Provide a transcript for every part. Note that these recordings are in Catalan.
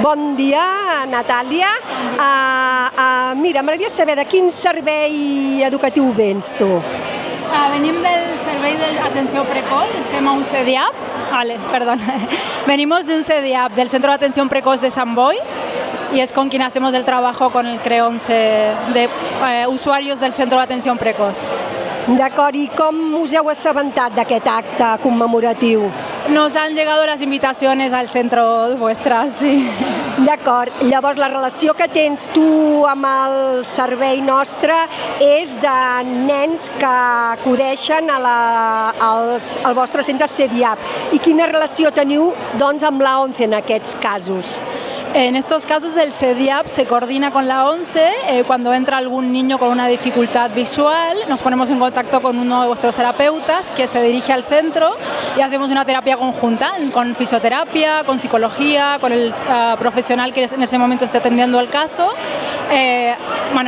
Bon dia, Natàlia. Mira, m'agradaria saber de quin servei educatiu vens tu. Venim del servei d'atenció precoz, estem a un CEDIAP. Perdón. Venimos de un CEDIAP, del Centro de Atención Precoz de Sant Boi, y es con quien hacemos el trabajo con el CRE11 de usuarios del Centro de Atención Precoz. D'acord, i com us heu assabentat d'aquest acte commemoratiu? Nos han llegado las invitaciones al centro vuestras, sí. D'acord, llavors la relació que tens tu amb el servei nostre és de nens que acudeixen al vostre centre CEDIAP. I quina relació teniu doncs, amb la ONCE en aquests casos? En estos casos el CEDIAP se coordina con la ONCE. Cuando entra algún niño con una dificultad visual, nos ponemos en contacto con uno de vuestros terapeutas que se dirige al centro y hacemos una terapia conjunta con fisioterapia, con psicología, con el profesional que en ese momento esté atendiendo el caso.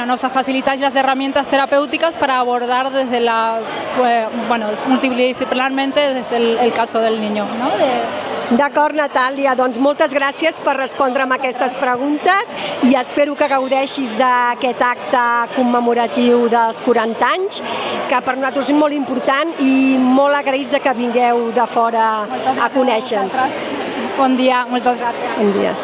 Nos facilitáis las herramientas terapéuticas para abordar desde multidisciplinarmente desde el caso del niño, ¿no? D'acord, Natàlia, doncs moltes gràcies per respondre'm aquestes preguntes i espero que gaudeixis d'aquest acte commemoratiu dels 40 anys, que per nosaltres és molt important i molt agraïts que vingueu de fora a conèixer-nos. Bon dia, moltes gràcies. Bon dia.